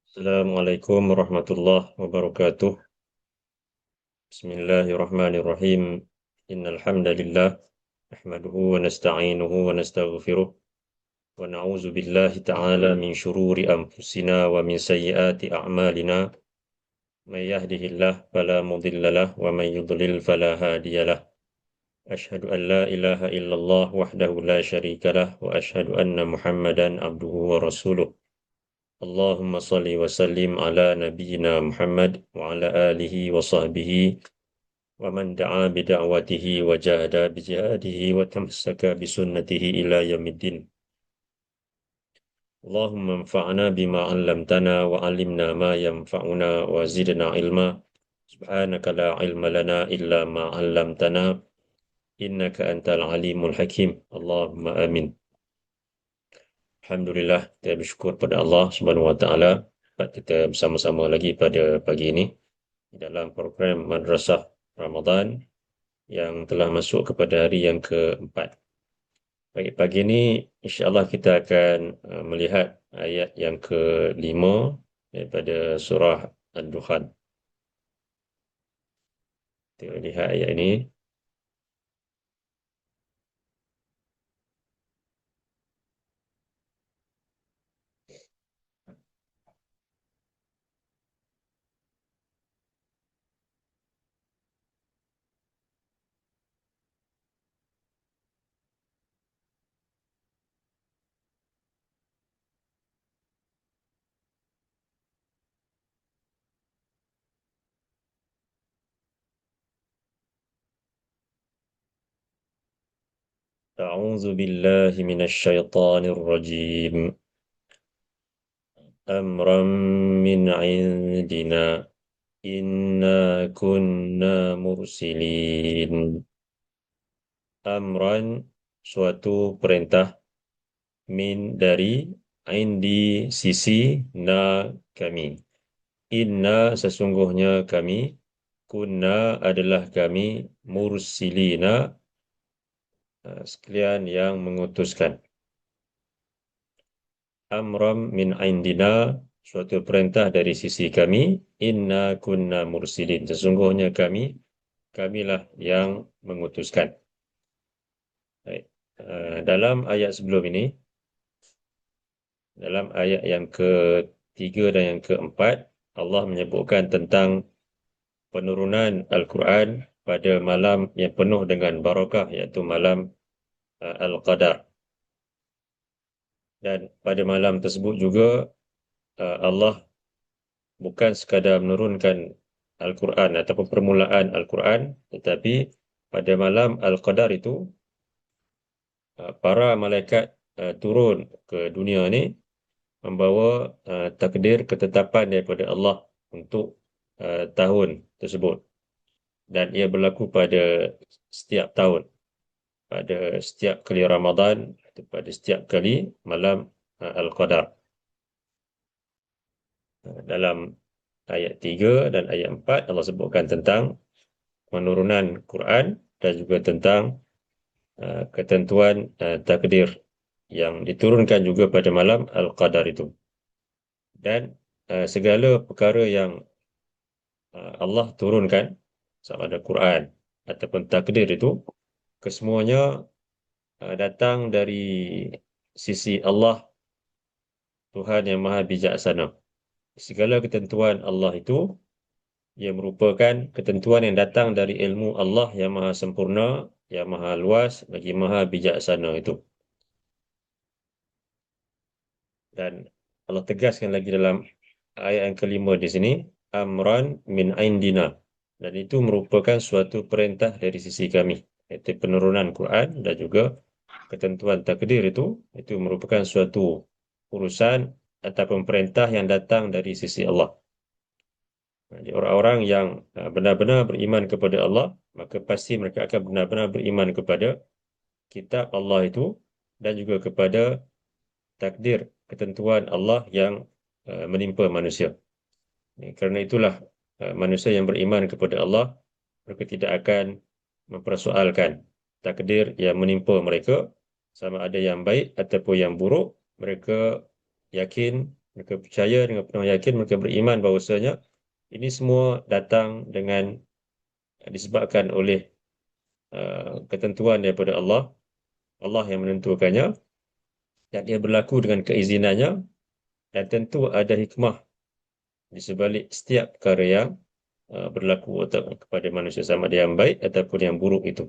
Assalamualaikum warahmatullahi wabarakatuh. Bismillahirrahmanirrahim. Innal hamdalillah nahmaduhu wa nasta'inuhu wa nastaghfiruh wa na'udzu billahi ta'ala min shururi anfusina wa min sayyiati a'malina. May yahdihillahu fala mudilla lahu wa may yudlil fala hadiya lahu. Ashhadu an la ilaha illallah wahdahu la syarika lahu wa ashhadu anna Muhammadan abduhu wa rasuluh. Allahumma salli wa sallim ala nabiyyina Muhammad wa ala alihi wa sahbihi wa man da'a bida'watihi wa jahada bijihadihi wa tamassaka bisunnatihi ila yaumiddin. Allahumma anfa'na bima 'allamtana wa 'allimna ma yanfa'una wa zidna ilma. Subhanaka la ilma lana illa ma 'allamtana innaka antal alimul hakim. Allahumma amin. Alhamdulillah, kita bersyukur pada Allah Subhanahu wa taala dapat kita bersama-sama lagi pada pagi ini dalam program Madrasah Ramadan yang telah masuk kepada hari yang keempat. Pagi ini insya-Allah kita akan melihat ayat yang kelima daripada surah Ad-Dukhan. Kita lihat ayat ini. A'udzu billahi minasy syaithanir rajim. Amran min 'indina inna kunna mursilin. Amran, suatu perintah, min dari, indi sisi, na kami. Inna sesungguhnya kami, kunna adalah kami, mursilina sekalian yang mengutuskan. Amram min indina, suatu perintah dari sisi kami, inna kunna mursilin, sesungguhnya kamilah yang mengutuskan. Baik. Dalam ayat sebelum ini, dalam ayat yang ketiga dan yang keempat, Allah menyebutkan tentang penurunan Al-Quran pada malam yang penuh dengan barakah, iaitu malam Al-Qadar. Dan pada malam tersebut juga Allah bukan sekadar menurunkan Al-Quran ataupun permulaan Al-Quran, tetapi pada malam Al-Qadar itu para malaikat turun ke dunia ini membawa takdir ketetapan daripada Allah untuk tahun tersebut, dan ia berlaku pada setiap tahun, pada setiap kali Ramadan, atau pada setiap kali malam Al-Qadar. Dalam ayat 3 dan ayat 4 Allah sebutkan tentang penurunan Quran dan juga tentang ketentuan takdir yang diturunkan juga pada malam Al-Qadar itu. Dan segala perkara yang Allah turunkan, sama ada Quran ataupun takdir itu, kesemuanya datang dari sisi Allah, Tuhan yang Maha Bijaksana. Segala ketentuan Allah itu, ia merupakan ketentuan yang datang dari ilmu Allah yang Maha Sempurna, yang Maha Luas, lagi Maha Bijaksana itu. Dan Allah tegaskan lagi dalam ayat yang kelima di sini, amran min indina, dan itu merupakan suatu perintah dari sisi kami, iaitu penurunan Quran dan juga ketentuan takdir itu merupakan suatu urusan ataupun perintah yang datang dari sisi Allah. Jadi orang-orang yang benar-benar beriman kepada Allah, maka pasti mereka akan benar-benar beriman kepada kitab Allah itu dan juga kepada takdir, ketentuan Allah yang menimpa manusia. Kerana itulah manusia yang beriman kepada Allah, mereka tidak akan mempersoalkan takdir yang menimpa mereka, sama ada yang baik ataupun yang buruk. Mereka yakin Mereka percaya dengan penuh yakin, mereka beriman bahawasanya ini semua datang dengan disebabkan oleh ketentuan daripada Allah. Allah yang menentukannya, dan ia berlaku dengan keizinannya, dan tentu ada hikmah di sebalik setiap perkara yang berlaku kepada manusia, sama ada yang baik ataupun yang buruk itu.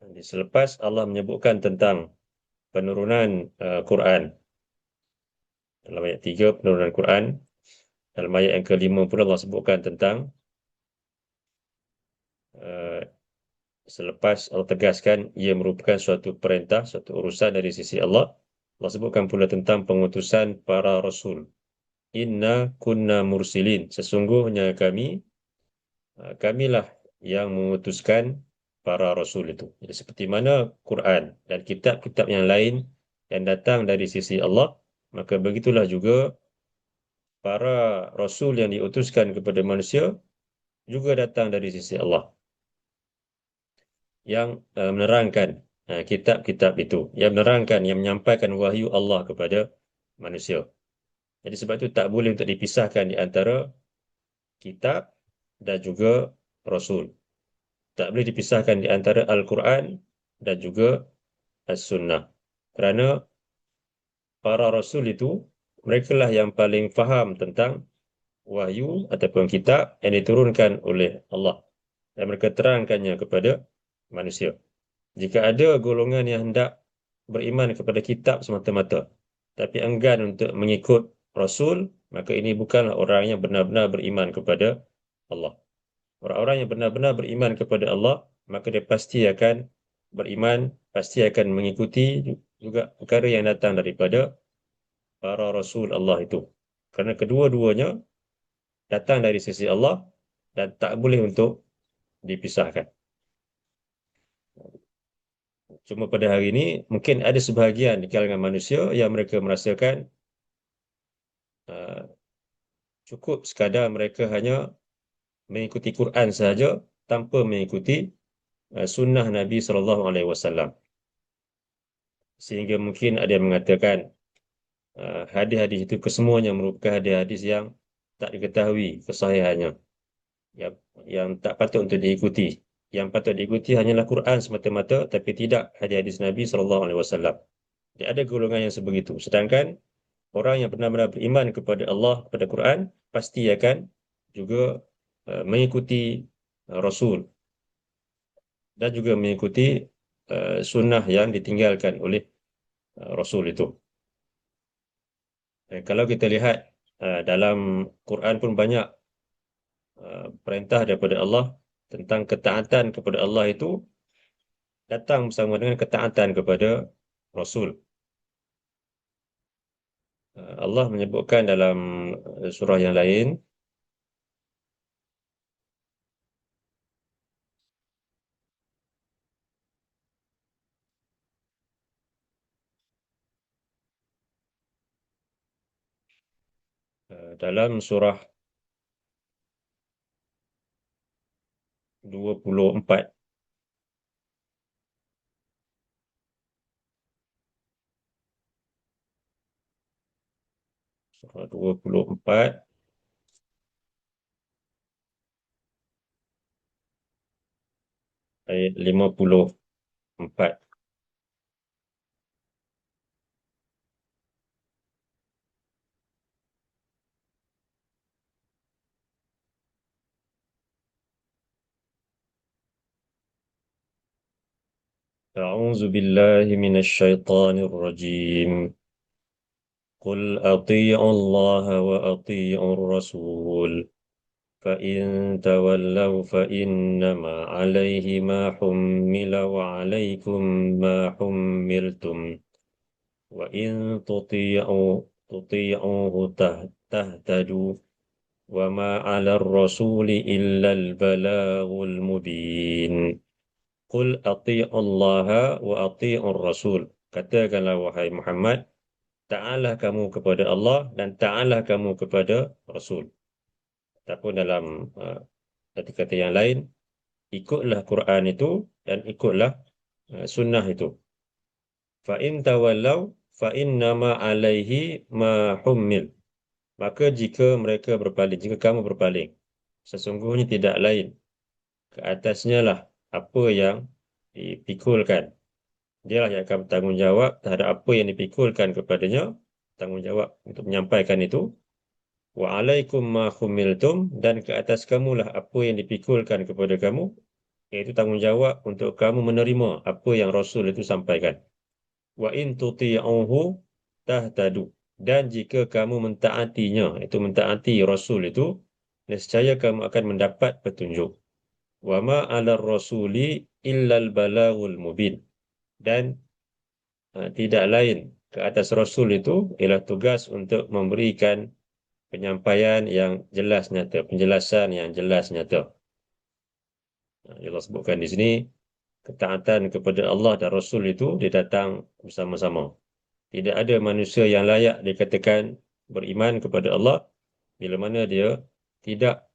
Jadi, selepas Allah menyebutkan tentang penurunan Quran, dalam ayat 3 penurunan Quran, dalam ayat yang kelima pun Allah sebutkan tentang uh, selepas Allah tegaskan ia merupakan suatu perintah, suatu urusan dari sisi Allah. Allah sebutkan pula tentang pengutusan para rasul. Inna kunna mursilin, sesungguhnya kamilah yang mengutuskan para rasul itu. Jadi, seperti mana Quran dan kitab-kitab yang lain yang datang dari sisi Allah, maka begitulah juga para rasul yang diutuskan kepada manusia juga datang dari sisi Allah, yang menerangkan kitab-kitab itu, yang menerangkan, yang menyampaikan wahyu Allah kepada manusia. Jadi sebab itu tak boleh untuk dipisahkan di antara kitab dan juga rasul. Tak boleh dipisahkan di antara Al-Quran dan juga As-Sunnah. Kerana para rasul itu, mereka lah yang paling faham tentang wahyu ataupun kitab yang diturunkan oleh Allah, dan mereka terangkannya kepada manusia. Jika ada golongan yang hendak beriman kepada kitab semata-mata, tapi enggan untuk mengikut Rasul, maka ini bukanlah orang yang benar-benar beriman kepada Allah. Orang-orang yang benar-benar beriman kepada Allah, maka dia pasti akan beriman, pasti akan mengikuti juga perkara yang datang daripada para Rasul Allah itu. Kerana kedua-duanya datang dari sisi Allah dan tak boleh untuk dipisahkan. Cuma pada hari ini, mungkin ada sebahagian di kalangan manusia yang mereka merasakan uh, cukup sekadar mereka hanya mengikuti Quran sahaja tanpa mengikuti sunnah Nabi SAW. Sehingga mungkin ada yang mengatakan hadis-hadis itu kesemuanya merupakan hadis-hadis yang tak diketahui kesahihannya, yang tak patut untuk diikuti. Yang patut diikuti hanyalah Quran semata-mata, tapi tidak hadis-hadis Nabi SAW. Dia ada golongan yang sebegitu. Sedangkan orang yang benar-benar beriman kepada Allah, kepada Quran, pasti akan juga mengikuti Rasul dan juga mengikuti sunnah yang ditinggalkan oleh Rasul itu. Dan kalau kita lihat dalam Quran pun banyak perintah daripada Allah tentang ketaatan kepada Allah itu datang bersama dengan ketaatan kepada Rasul. Allah menyebutkan dalam surah yang lain, dalam surah 24, surah 24 ayat 54. أعوذ بالله من الشيطان الرجيم. قل أطيعوا الله وأطيعوا الرسول فإن تولوا فإنما عليه ما حمل وعليكم ما حملتم وإن تطيعوه تهتدوا وما على الرسول إلا البلاغ المبين. Qul ati'ullaha wa ati'ur rasul. Katakanlah wahai Muhammad, ta'alah kamu kepada Allah dan ta'alah kamu kepada Rasul. Ataupun dalam kata-kata yang lain, ikutlah Quran itu dan ikutlah sunnah itu. Fa in tawallaw fa innama alaihi ma hummil. Maka jika mereka berpaling, jika kamu berpaling, sesungguhnya tidak lain ke atasnya lah apa yang dipikulkan. Dialah yang akan bertanggungjawab terhadap apa yang dipikulkan kepadanya, tanggungjawab untuk menyampaikan itu. Wa alaikum ma humiltum, dan ke atas kamulah apa yang dipikulkan kepada kamu, iaitu tanggungjawab untuk kamu menerima apa yang Rasul itu sampaikan. Wa in tuti'uhu tahtadu, dan jika kamu mentaatinya, itu mentaati Rasul itu, nescaya kamu akan mendapat petunjuk. Wa ma 'alar rasuli illal balaghul mubin, dan tidak lain ke atas Rasul itu ialah tugas untuk memberikan penyampaian yang jelas nyata, penjelasan yang jelas nyata. Allah sebutkan di sini, ketaatan kepada Allah dan Rasul itu dia datang bersama-sama. Tidak ada manusia yang layak dikatakan beriman kepada Allah bila mana dia tidak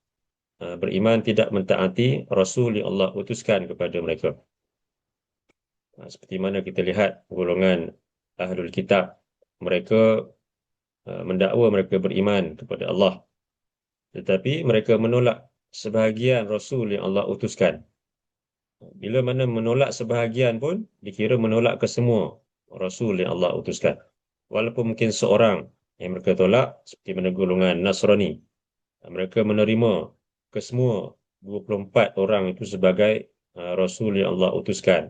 beriman, tidak mentaati Rasul yang Allah utuskan kepada mereka. Seperti mana kita lihat golongan Ahlul Kitab, mereka mendakwa mereka beriman kepada Allah, tetapi mereka menolak sebahagian Rasul yang Allah utuskan. Bila mana menolak sebahagian pun, dikira menolak kesemua Rasul yang Allah utuskan. Walaupun mungkin seorang yang mereka tolak, seperti mana golongan Nasrani, mereka menerima kesemua 24 orang itu sebagai Rasul yang Allah utuskan.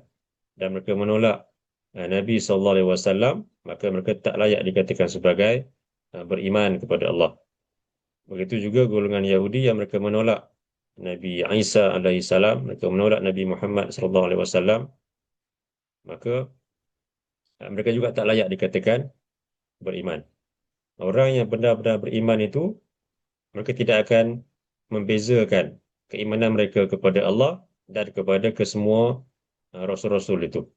Dan mereka menolak Nabi SAW, maka mereka tak layak dikatakan sebagai beriman kepada Allah. Begitu juga golongan Yahudi yang mereka menolak Nabi Isa alaihissalam, mereka menolak Nabi Muhammad SAW, maka mereka juga tak layak dikatakan beriman. Orang yang benar-benar beriman itu, mereka tidak akan membezakan keimanan mereka kepada Allah dan kepada kesemua Rasul-Rasul itu.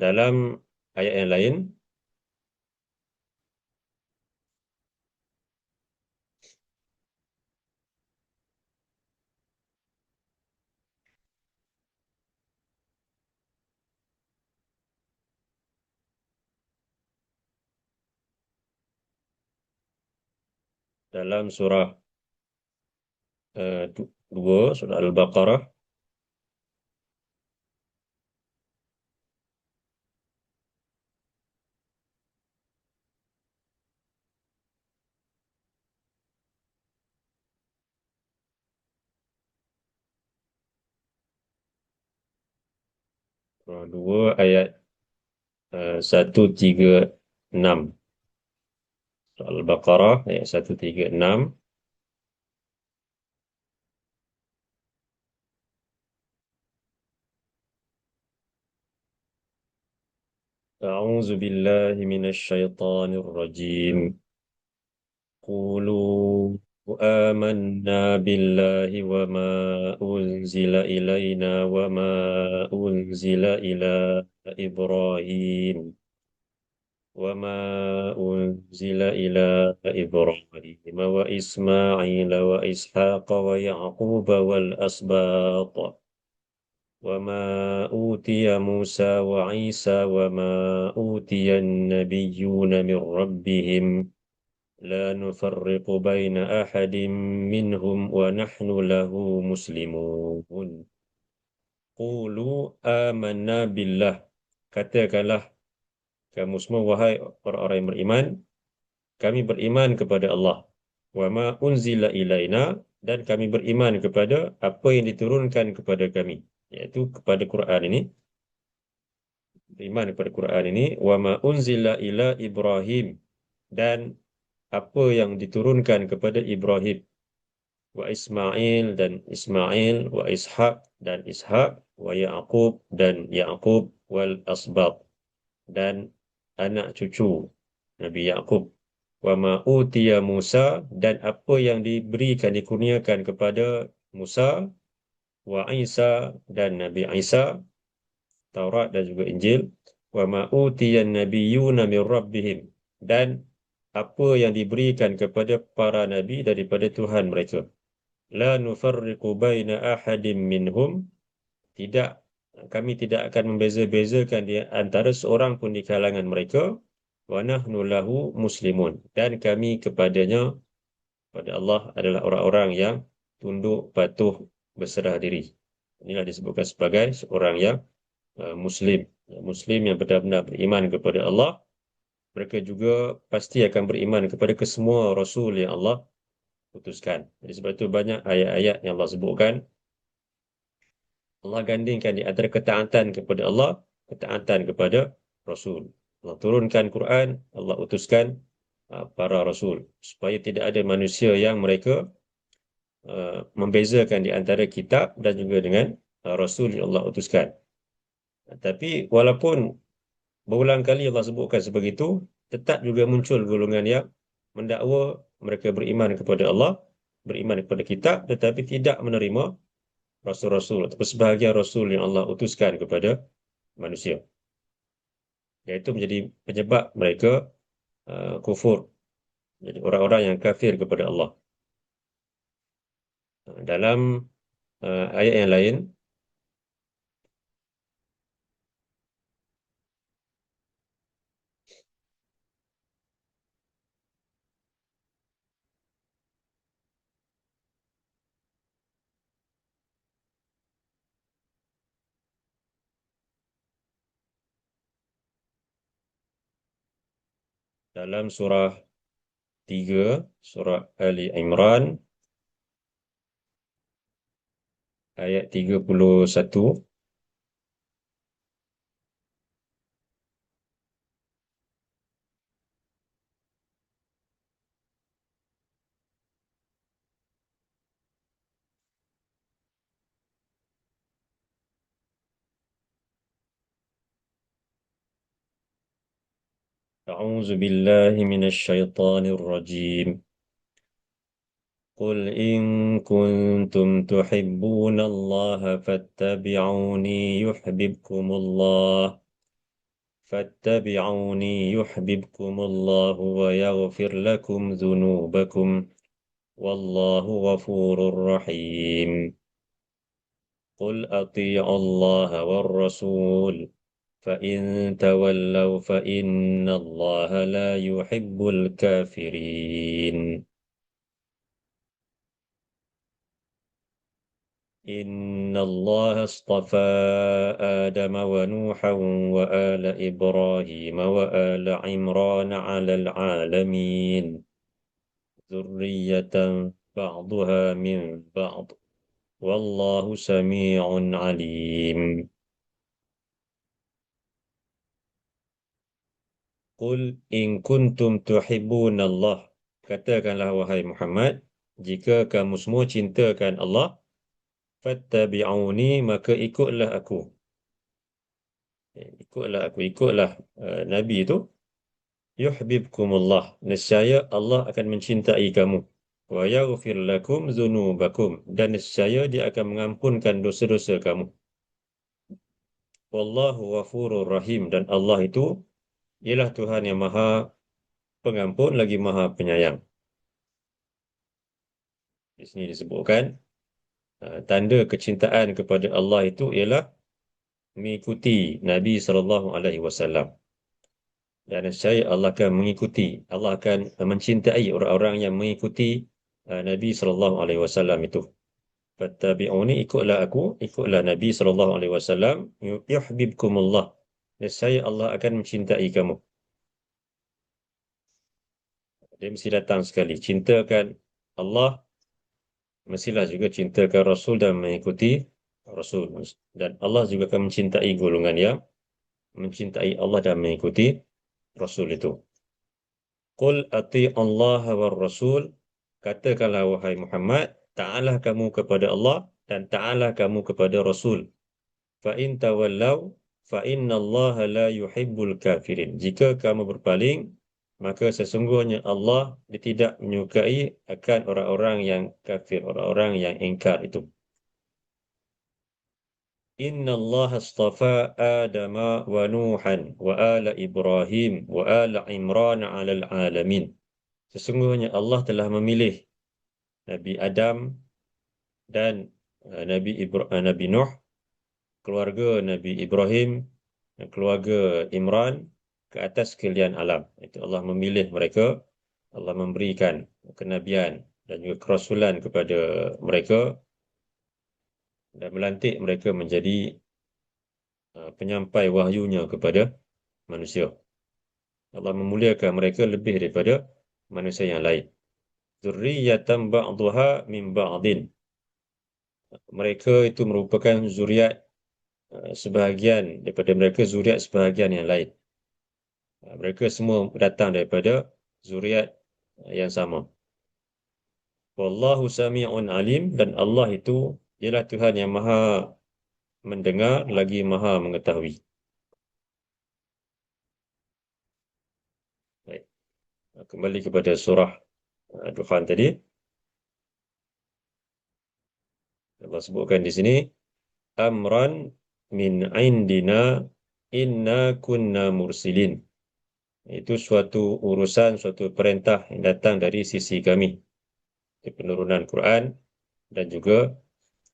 Dalam ayat yang lain, dalam surah 2, surah Al-Baqarah, surah 2 ayat 136. Surah Al-Baqarah ayat 136. أعوذ بالله من الشيطان الرجيم. قولوا آمنا بالله وما أنزل إلينا وما أنزل إلى إبراهيم وما أنزل إلى إبراهيم وإسماعيل وإسحاق ويعقوب والأسباط وما أوتي موسى وعيسى وما أوتي النبيون من ربهم لا نفرق بين أحد منهم ونحن له مسلمون. قولوا آمنا بالله. Katakanlah kamu semua, wahai orang-orang yang beriman, kami beriman kepada Allah. Wa ma unzila ilaina, dan kami beriman kepada apa yang diturunkan kepada kami, iaitu kepada Quran ini. Beriman kepada Quran ini. Wa ma unzila ila Ibrahim, dan apa yang diturunkan kepada Ibrahim, wa Ismail, dan Ismail, wa Ishaq, dan Ishaq, wa Ya'qub, dan Ya'qub, wal asbab, dan anak cucu Nabi Ya'qub. Wa ma utiya Musa, dan apa yang diberikan, dikurniakan kepada Musa, wa Isa, dan Nabi Isa, Taurat dan juga Injil. Wa ma utiya nabiyyuna min rabbihim, dan apa yang diberikan kepada para nabi daripada Tuhan mereka. La nufarriqu baina ahadim minhum, tidak Kami tidak akan membeza-bezakan di antara seorang pun di kalangan mereka. Wa nahnu lahu muslimun. Dan kami kepadanya, pada Allah, adalah orang-orang yang tunduk, patuh, berserah diri. Inilah disebutkan sebagai seorang yang Muslim. Muslim yang benar-benar beriman kepada Allah. Mereka juga pasti akan beriman kepada kesemua Rasul yang Allah putuskan. Jadi sebab itu banyak ayat-ayat yang Allah sebutkan. Allah gandingkan di antara ketaatan kepada Allah, ketaatan kepada Rasul. Allah turunkan Quran, Allah utuskan para Rasul. Supaya tidak ada manusia yang mereka membezakan di antara kitab dan juga dengan Rasul yang Allah utuskan. Tapi walaupun berulang kali Allah sebutkan sebegitu, tetap juga muncul golongan yang mendakwa mereka beriman kepada Allah, beriman kepada kitab, tetapi tidak menerima Rasul-Rasul atau sebahagian Rasul yang Allah utuskan kepada manusia. Iaitu menjadi penyebab mereka kufur. Jadi orang-orang yang kafir kepada Allah. Dalam ayat yang lain, dalam surah 3, surah Ali Imran, ayat 31, A'udzu billahi minasy syaithanir rajim. قل إن كنتم تحبون الله فاتبعوني يحببكم الله ويغفر لكم ذنوبكم والله غفور رحيم. قل أطيعوا الله والرسول فإن تولوا فإن الله لا يحب الكافرين. إن الله اصطفى آدم ونوحا وآل إبراهيم وآل عمران على العالمين ذرية بعضها من بعض والله سميع عليم. Qul in kuntum tuhibbun Allah. Katakanlah wahai Muhammad, jika kamu semua cintakan Allah, fattabi'uni, maka ikutlah aku. Ikutlah aku, ikutlah Nabi itu. Yuhibbukumullah. Nescaya Allah akan mencintai kamu. Wa yaghfir lakum dzunubakum. Dan nescaya Dia akan mengampunkan dosa-dosa kamu. Wallahu ghafurur rahim. Dan Allah itu ialah Tuhan yang Maha Pengampun lagi Maha Penyayang. Di sini disebutkan tanda kecintaan kepada Allah itu ialah mengikuti Nabi SAW. Dan saya Allah akan mengikuti, Allah akan mencintai orang-orang yang mengikuti Nabi SAW itu. Fattabi'uni, ikutlah aku, ikutlah Nabi SAW. Yuhibbukumullah. Dan saya Allah akan mencintai kamu. Dia mesti datang sekali. Cintakan Allah, mestilah juga cintakan Rasul dan mengikuti Rasul. Dan Allah juga akan mencintai golongan yang mencintai Allah dan mengikuti Rasul itu. Qul Allah wa Rasul. Katakanlah wahai Muhammad, ta'alah kamu kepada Allah dan ta'alah kamu kepada Rasul. Fa in tawallaw fa inna Allah la yuhibbul kafirin. Jika kamu berpaling, maka sesungguhnya Allah tidak menyukai akan orang-orang yang kafir, orang-orang yang ingkar itu. Inna Allah astafa Adam wa Nuhan wa ala Ibrahim wa ala Imran ala alamin. Sesungguhnya Allah telah memilih Nabi Adam dan Nabi Nuh keluarga Nabi Ibrahim dan keluarga Imran ke atas sekalian alam. Itu Allah memilih mereka, Allah memberikan kenabian dan juga kerasulan kepada mereka dan melantik mereka menjadi penyampai wahyunya kepada manusia. Allah memuliakan mereka lebih daripada manusia yang lain. Zurriyatan ba'daha min ba'din. Mereka itu merupakan zuriat sebahagian daripada mereka, zuriat sebahagian yang lain. Mereka semua datang daripada zuriat yang sama. Wallahu sami'un alim, dan Allah itu ialah Tuhan yang maha mendengar lagi maha mengetahui. Baik. Kembali kepada surah Dukhan tadi. Allah sebutkan di sini, amran min indina inna kunna mursilin. Itu suatu urusan, suatu perintah yang datang dari sisi kami. Penurunan Quran dan juga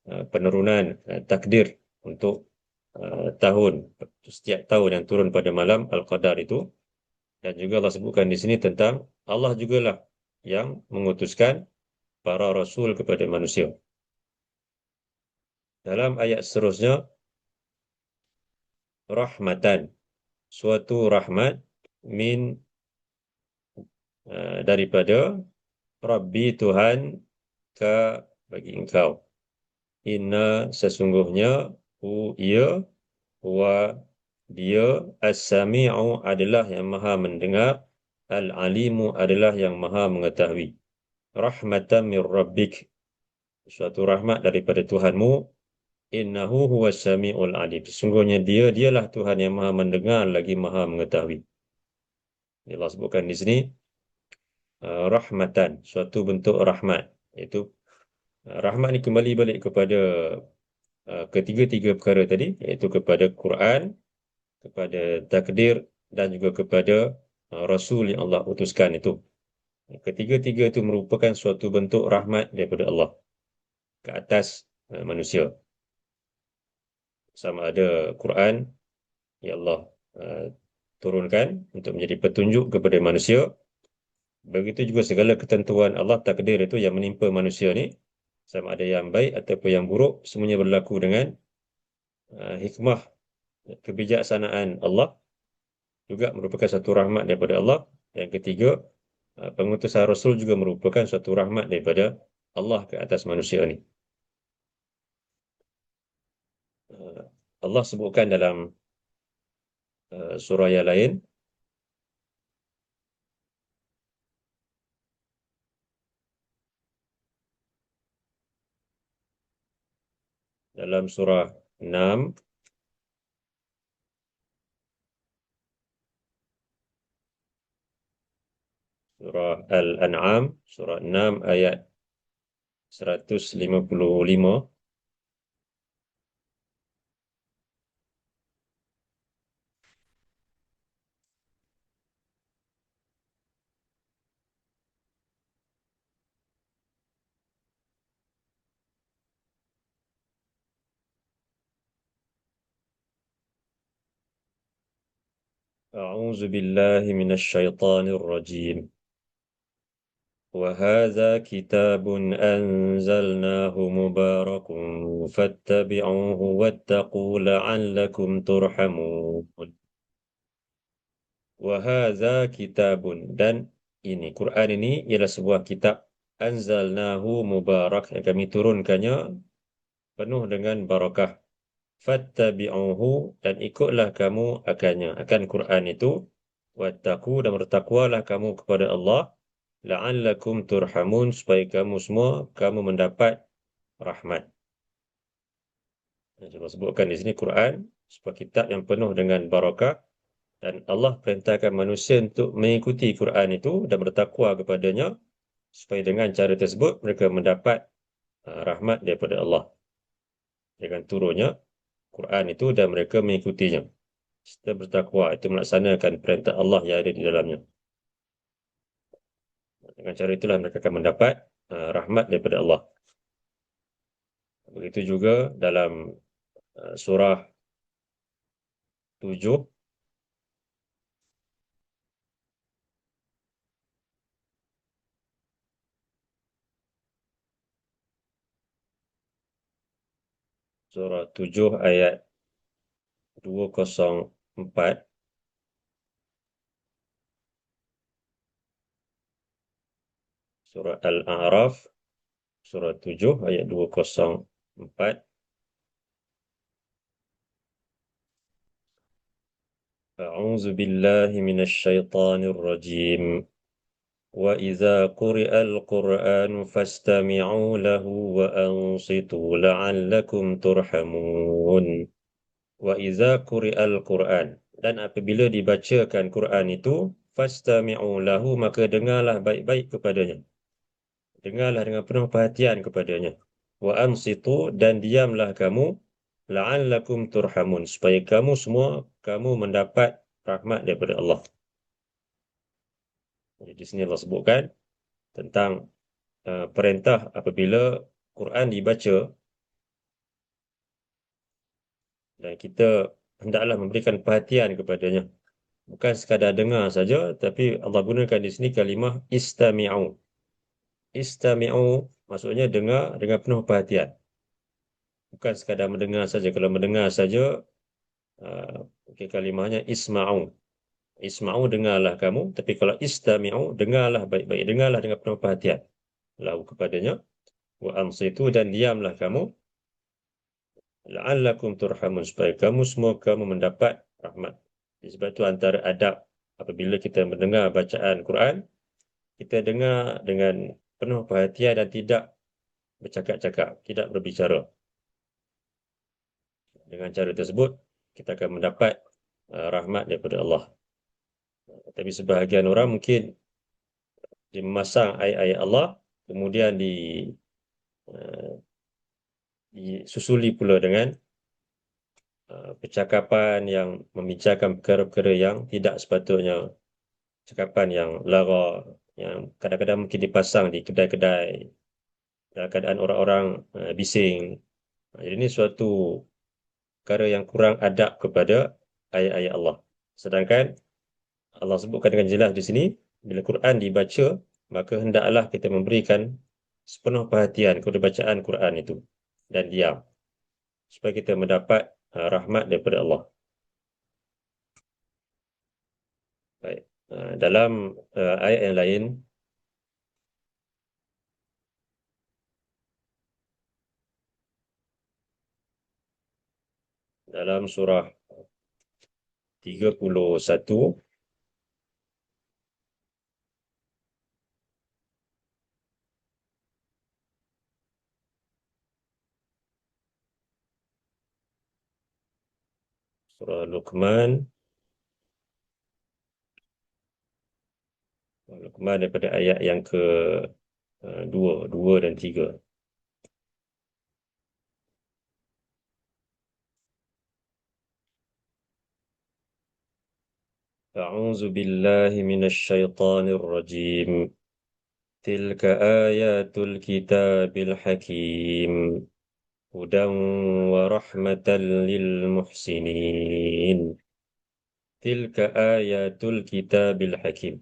penurunan takdir untuk setiap tahun yang turun pada malam Al-Qadar itu. Dan juga Allah sebutkan di sini tentang Allah jugalah yang mengutuskan para rasul kepada manusia. Dalam ayat seterusnya, rahmatan, suatu rahmat min daripada Rabbi Tuhan ka bagi engkau. Inna sesungguhnya ia wa dia as-sami'u adalah yang maha mendengar, al-alimu adalah yang maha mengetahui. Rahmatan min rabbik, suatu rahmat daripada Tuhanmu. Innahu huwas sami'ul alim, sesungguhnya dialah Tuhan yang maha mendengar lagi maha mengetahui. Allah sebutkan di sini rahmatan, suatu bentuk rahmat, iaitu rahmat ni kembali balik kepada ketiga-tiga perkara tadi, iaitu kepada Quran, kepada takdir dan juga kepada Rasul yang Allah utuskan itu. Ketiga-tiga itu merupakan suatu bentuk rahmat daripada Allah ke atas manusia. Sama ada Quran yang Allah turunkan untuk menjadi petunjuk kepada manusia. Begitu juga segala ketentuan Allah, takdir itu yang menimpa manusia ni, sama ada yang baik ataupun yang buruk, semuanya berlaku dengan hikmah, kebijaksanaan Allah, juga merupakan satu rahmat daripada Allah. Yang ketiga, pengutusan Rasul juga merupakan satu rahmat daripada Allah ke atas manusia ni. Allah sebutkan dalam surah yang lain, dalam surah 6, surah Al-An'am, surah 6 ayat 155. أعوذ بالله من الشيطان الرجيم. وهذا كتاب أنزلناه مبارك فاتبعوه واتقوا لعلكم ترحمون. وهذا كتاب, dan ini Quran ini ialah sebuah kitab, anzalnahu mubarak, yang kami turunkannya penuh dengan barakah. Fattabi'uhu, dan ikutlah kamu akannya, akan Quran itu. Wattaqu, dan bertakwalah kamu kepada Allah. La'allakum turhamun, supaya kamu mendapat rahmat. Saya sebutkan di sini Quran sebuah kitab yang penuh dengan barakah, dan Allah perintahkan manusia untuk mengikuti Quran itu dan bertakwa kepadanya, supaya dengan cara tersebut mereka mendapat rahmat daripada Allah dengan turunnya Quran itu dan mereka mengikutinya. Kita bertakwa itu melaksanakan perintah Allah yang ada di dalamnya. Dengan cara itulah mereka akan mendapat rahmat daripada Allah. Begitu juga dalam surah 7, surah 7 ayat 204, surah Al-A'raf, surah 7 ayat 204. أعوذ بالله من الشيطان الرجيم. وإذا قرئ القرآن فاستمعوا له وأنصتوا لعلكم ترحمون. وإذا قرئ القرآن, dan apabila dibacakan Quran itu, fastami'u lahu, maka dengarlah baik-baik kepadanya. Dengarlah dengan penuh perhatian kepadanya. Wa ansitu, dan diamlah kamu, la'allakum turhamun, supaya kamu semua mendapat rahmat daripada Allah. Jadi di sini Allah sebutkan tentang perintah apabila Quran dibaca, dan kita hendaklah memberikan perhatian kepadanya. Bukan sekadar dengar saja, tapi Allah gunakan di sini kalimah istami'u. Istami'u maksudnya dengar dengan penuh perhatian. Bukan sekadar mendengar saja. Kalau mendengar saja, kalimahnya isma'u. Isma'u, dengarlah kamu. Tapi kalau istami'u, dengarlah baik-baik. Dengarlah dengan penuh perhatian. Lahu, kepadanya. Wa ansitu, dan diamlah kamu. La'allakum turhamun, supaya kamu mendapat rahmat. Sebab itu antara adab apabila kita mendengar bacaan Quran, kita dengar dengan penuh perhatian dan tidak bercakap-cakap, tidak berbicara. Dengan cara tersebut, kita akan mendapat rahmat daripada Allah. Tapi sebahagian orang mungkin dia memasang ayat-ayat Allah, kemudian uh, disusuli pula dengan percakapan yang membincangkan perkara-perkara yang tidak sepatutnya, cakapan yang lara, yang kadang-kadang mungkin dipasang di kedai-kedai dalam keadaan orang-orang bising. Jadi ini suatu perkara yang kurang adab kepada ayat-ayat Allah. Sedangkan Allah sebutkan dengan jelas di sini, bila Quran dibaca, maka hendaklah kita memberikan sepenuh perhatian kepada bacaan Quran itu dan diam, supaya kita mendapat rahmat daripada Allah. Baik. Dalam ayat yang lain, dalam surah 31, surah Luqman, daripada ayat yang ke 2 dan 3. أعوذ بالله من الشيطان الرجيم. تلك آيات الكتاب الحكيم هدى ورحمة للمحسنين. تلك آيات الكتاب الحكيم.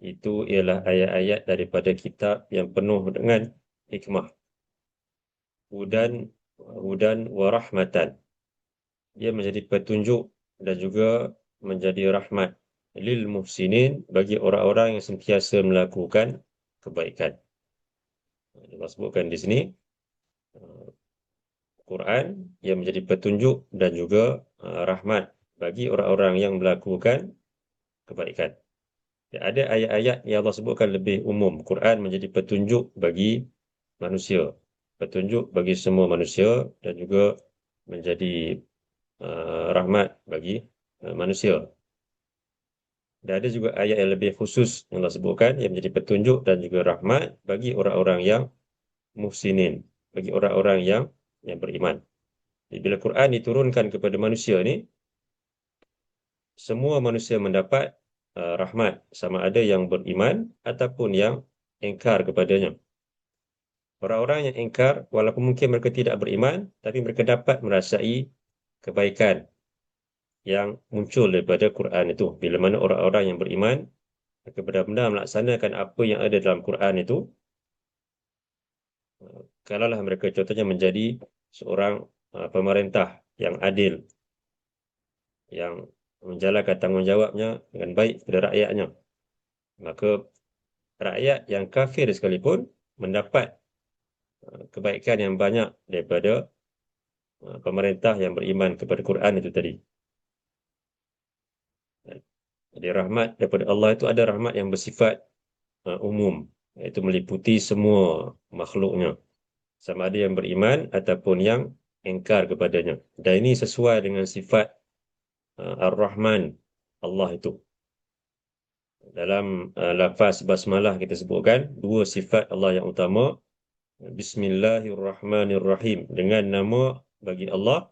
Itu ialah ayat-ayat daripada kitab yang penuh dengan hikmah. Hudan wa rahmatan. Dia menjadi petunjuk dan juga menjadi rahmat lil muhsinin, bagi orang-orang yang sentiasa melakukan kebaikan. Allah sebutkan di sini Quran yang menjadi petunjuk dan juga rahmat bagi orang-orang yang melakukan kebaikan. Ada ayat-ayat yang Allah sebutkan lebih umum. Quran menjadi petunjuk bagi manusia, petunjuk bagi semua manusia, dan juga menjadi rahmat bagi manusia. Dan ada juga ayat yang lebih khusus yang Allah sebutkan yang menjadi petunjuk dan juga rahmat bagi orang-orang yang muhsinin, bagi orang-orang yang beriman. Jadi, bila Quran diturunkan kepada manusia ni, semua manusia mendapat rahmat, sama ada yang beriman ataupun yang ingkar kepadanya. Orang-orang yang ingkar, walaupun mungkin mereka tidak beriman, tapi mereka dapat merasai kebaikan yang muncul daripada Quran itu. Bila mana orang-orang yang beriman, mereka benar-benar melaksanakan apa yang ada dalam Quran itu, kalaulah mereka contohnya menjadi seorang pemerintah yang adil, yang menjalankan tanggungjawabnya dengan baik kepada rakyatnya, maka rakyat yang kafir sekalipun mendapat kebaikan yang banyak daripada pemerintah yang beriman kepada Quran itu tadi. Jadi rahmat daripada Allah itu ada rahmat yang bersifat umum, iaitu meliputi semua makhluknya, sama ada yang beriman ataupun yang ingkar kepadanya. Dan ini sesuai dengan sifat Ar-Rahman Allah itu. Dalam lafaz basmalah kita sebutkan dua sifat Allah yang utama. Bismillahirrahmanirrahim, dengan nama bagi Allah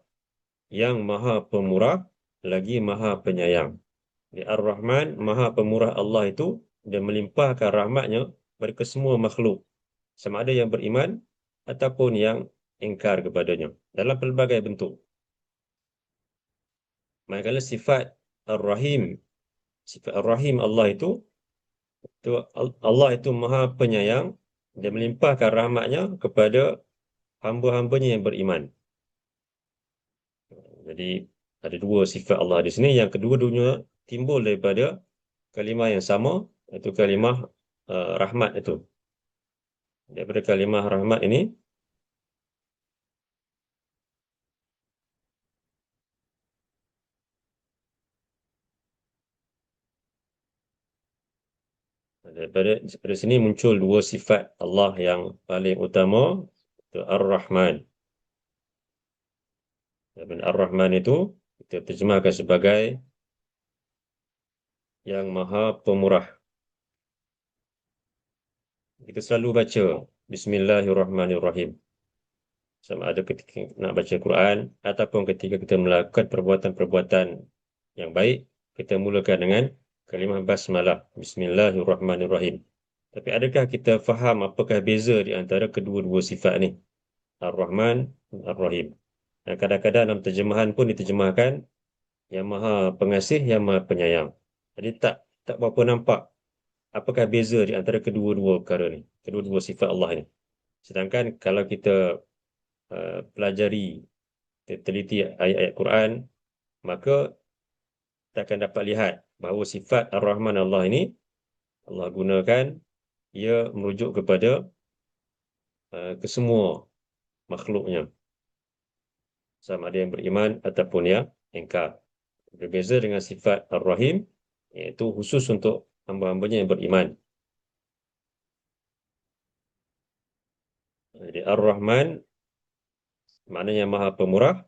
yang Maha Pemurah lagi Maha Penyayang. Di Ar-Rahman, Maha Pemurah Allah itu, dia melimpahkan rahmatnya kepada kesemua makhluk, sama ada yang beriman ataupun yang ingkar kepadanya, dalam pelbagai bentuk. Manakala sifat Ar-Rahim, sifat Ar-Rahim Allah itu Allah itu Maha Penyayang, dia melimpahkan rahmatnya kepada hamba-hambanya yang beriman. Jadi ada dua sifat Allah di sini. Yang kedua-duanya timbul daripada kalimah yang sama, iaitu kalimah rahmat itu. Daripada kalimah rahmat ini, daripada sini muncul dua sifat Allah yang paling utama, itu Ar-Rahman. Dan Ar-Rahman itu kita terjemahkan sebagai yang Maha Pemurah. Kita selalu baca Bismillahirrahmanirrahim, sama ada ketika nak baca Quran ataupun ketika kita melakukan perbuatan-perbuatan yang baik, kita mulakan dengan kalimah basmalah, Bismillahirrahmanirrahim. Tapi adakah kita faham apakah beza di antara kedua-dua sifat ni, Ar-Rahman, Ar-Rahim? Dan kadang-kadang dalam terjemahan pun diterjemahkan yang Maha Pengasih, yang Maha Penyayang. Jadi tak berapa nampak apakah beza di antara kedua-dua perkara ni, kedua-dua sifat Allah ni. Sedangkan kalau kita pelajari, kita teliti ayat-ayat Quran, maka kita akan dapat lihat bahawa sifat Ar-Rahman Allah ini Allah gunakan, ia merujuk kepada kesemua makhluknya, sama ada yang beriman ataupun yang ingkar. Berbeza dengan sifat Ar-Rahim, iaitu khusus untuk hamba-hambanya yang beriman. Jadi Ar-Rahman maknanya Maha Pemurah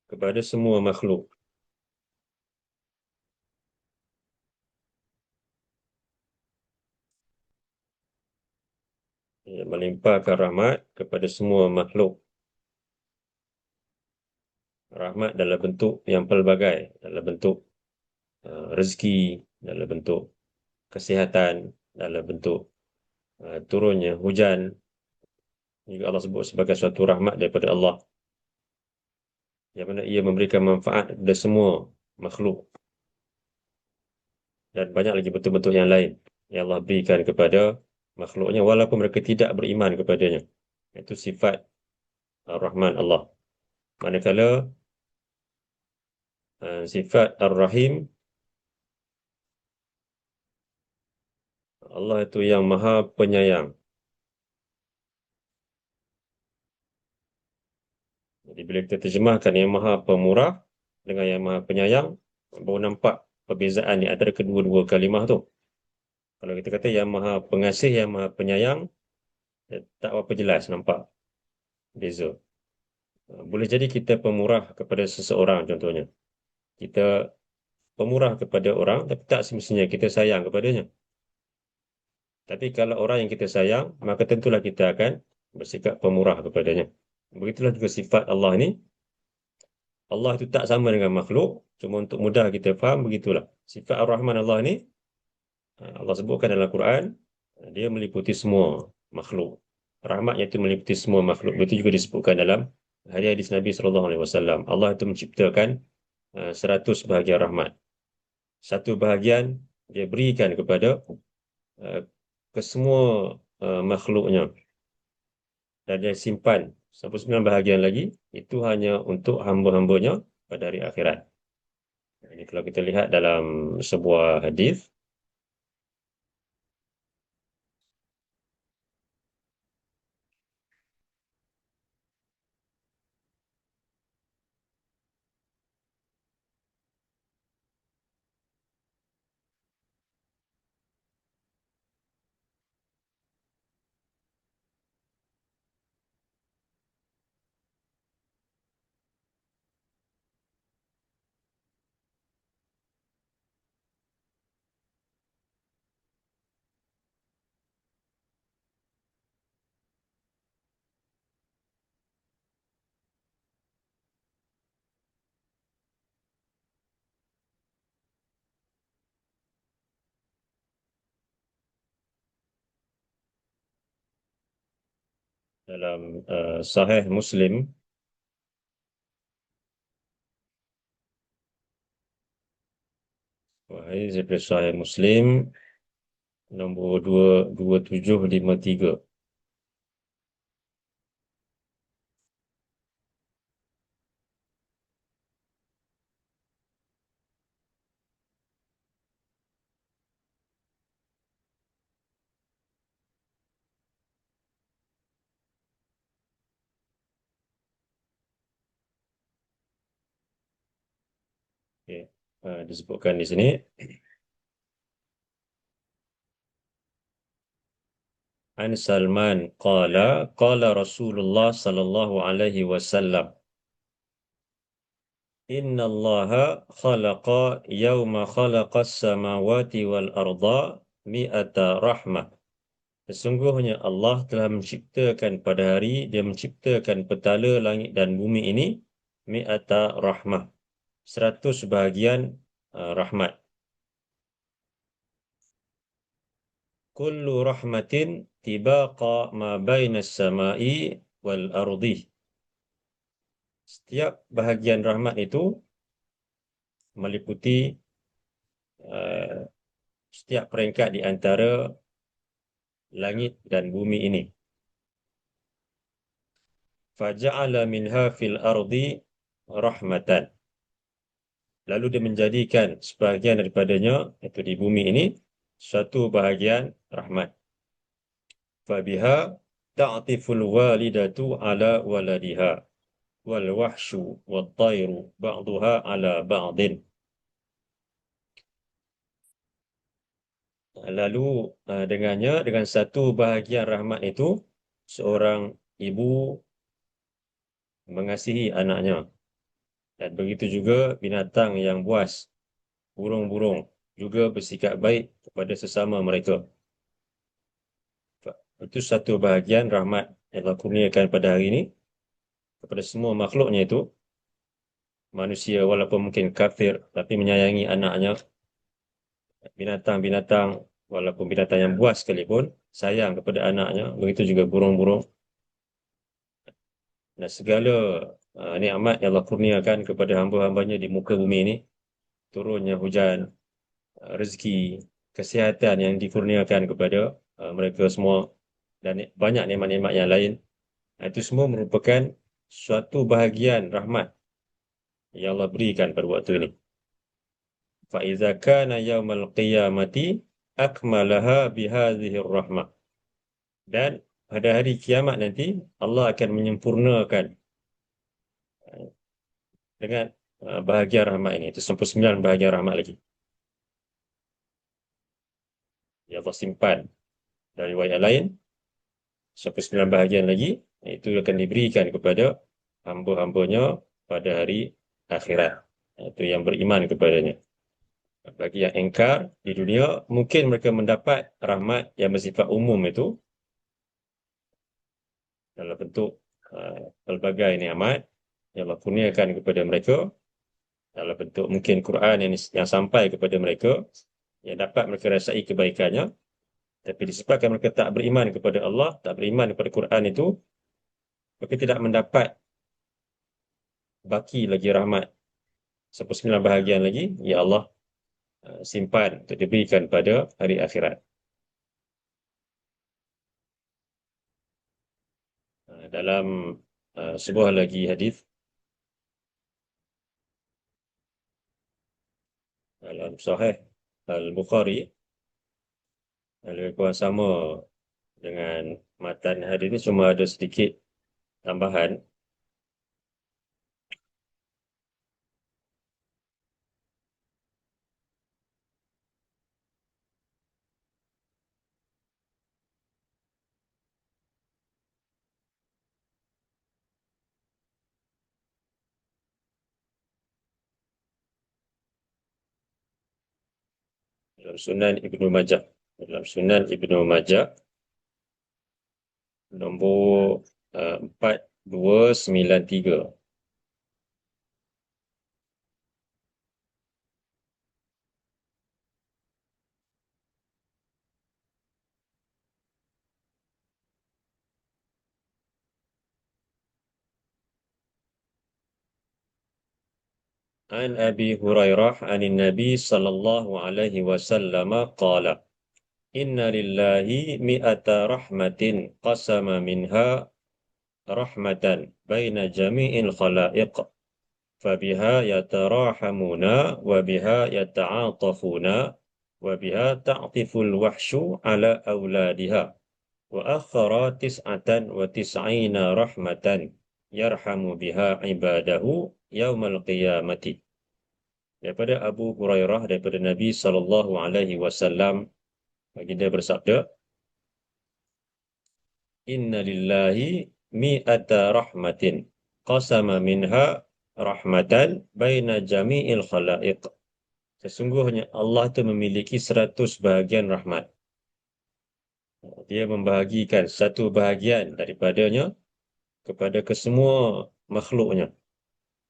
kepada semua makhluk. Ia melimpahkan rahmat kepada semua makhluk. Rahmat dalam bentuk yang pelbagai, dalam bentuk rezeki, dalam bentuk kesihatan, dalam bentuk turunnya hujan. Juga Allah sebut sebagai suatu rahmat daripada Allah, yang mana ia memberikan manfaat kepada semua makhluk. Dan banyak lagi bentuk-bentuk yang lain yang Allah berikan kepada makhluknya walaupun mereka tidak beriman kepadanya. Itu sifat Ar-Rahman Allah. Manakala sifat Ar-Rahim, Allah itu yang Maha Penyayang. Jadi bila kita terjemahkan yang Maha Pemurah dengan yang Maha Penyayang, baru nampak perbezaan di antara kedua-dua kalimah tu. Kalau kita kata yang Maha Pengasih, yang Maha Penyayang, tak berapa jelas nampak beza. Boleh jadi kita pemurah kepada seseorang contohnya. Kita pemurah kepada orang, tapi tak semestinya kita sayang kepadanya. Tapi kalau orang yang kita sayang, maka tentulah kita akan bersikap pemurah kepadanya. Begitulah juga sifat Allah ini. Allah itu tak sama dengan makhluk. Cuma untuk mudah kita faham, begitulah. Sifat Ar-Rahman Allah ini, Allah sebutkan dalam Quran, Dia meliputi semua makhluk. Rahmatnya itu meliputi semua makhluk. Itu juga disebutkan dalam hadis Nabi SAW. Allah itu menciptakan 100 bahagian rahmat. Satu bahagian dia berikan kepada uh, ke semua makhluknya. Dan dia simpan 99 bahagian lagi. Itu hanya untuk hamba-hambanya pada hari akhirat. Ini kalau kita lihat dalam sebuah hadis, dalam Sahih Muslim, hadis daripada Sahih Muslim nombor 2753. Okay. Disebutkan di sini, An Salman qala Rasulullah sallallahu alaihi wasallam, Inna Allaha khalaqa yawma khalaqas samawati wal arda mi'ata rahmah. Sesungguhnya Allah telah menciptakan pada hari dia menciptakan petala langit dan bumi ini mi'ata rahmah. 100 bahagian rahmat. Kullu rahmatin tibaqa ma bainas samai wal ardi. Setiap bahagian rahmat itu meliputi setiap peringkat di antara langit dan bumi ini. Faja'ala minha fil ardi rahmatan. Lalu dia menjadikan sebahagian daripadanya, itu di bumi ini, suatu bahagian rahmat. Fabiha ta'tiful walidatu ala waladiha wal wahsyu wal tayru ba'duha ala ba'din. Lalu dengannya, dengan satu bahagian rahmat itu, seorang ibu mengasihi anaknya. Dan begitu juga binatang yang buas, burung-burung, juga bersikap baik kepada sesama mereka. Itu satu bahagian rahmat yang Allah kurniakan pada hari ini kepada semua makhluknya itu. Manusia walaupun mungkin kafir, tapi menyayangi anaknya. Binatang-binatang, walaupun binatang yang buas sekalipun, sayang kepada anaknya. Begitu juga burung-burung. Dan segala nikmat yang Allah kurniakan kepada hamba-hambanya di muka bumi ini, turunnya hujan, rezeki, kesihatan yang dikurniakan kepada mereka semua, dan banyak nikmat-nikmat yang lain. Itu semua merupakan suatu bahagian rahmat yang Allah berikan pada waktu ini. فَإِذَا كَانَ يَوْمَ الْقِيَامَةِ أَكْمَلَهَا بِهَذِهِ الرَّحْمَةِ. Dan pada hari kiamat nanti, Allah akan menyempurnakan dengan bahagian rahmat ini. Itu 99 bahagian rahmat lagi yang Allah simpan. Dari riwayat lain, 99 bahagian lagi, itu akan diberikan kepada hamba-hambanya pada hari akhirat. Itu yang beriman kepadanya. Bagi yang engkar di dunia, mungkin mereka mendapat rahmat yang bersifat umum itu dalam bentuk pelbagai nikmat yang Allah kurniakan kepada mereka, dalam bentuk mungkin Quran yang sampai kepada mereka, yang dapat mereka rasai kebaikannya. Tapi disebabkan mereka tak beriman kepada Allah, tak beriman kepada Quran itu, mereka tidak mendapat baki lagi rahmat sepersembilan bahagian lagi, ya Allah simpan untuk diberikan pada hari akhirat. Dalam sebuah lagi hadis dalam Sahih Al-Bukhari, lebih kurang sama dengan matan hadis ini, cuma ada sedikit tambahan. Dalam Sunan Ibnu Majah. Dalam Sunan Ibnu Majah, nombor 4293. An Abi Hurairah anin Nabi sallallahu alaihi wasallam qala inna lillahi mi'ata rahmatin qasama minha rahmatan baina jami'il khalaiq fabiha yatarahamuna wa biha yata'atafuna wa biha ta'tiful wahsyu ala awladiha wa akhara tis'atan wa tis'ina rahmatan yarhamu biha ibadahu yaumal qiyamati. Daripada Abu Hurairah, daripada Nabi sallallahu alaihi wasallam, baginda bersabda, inna lillahi mi'ata rahmatin qasama minha rahmatan baina jami'il khalaiq. Sesungguhnya Allah itu memiliki 100 bahagian rahmat. Dia membahagikan satu bahagian daripadanya kepada kesemua makhluknya.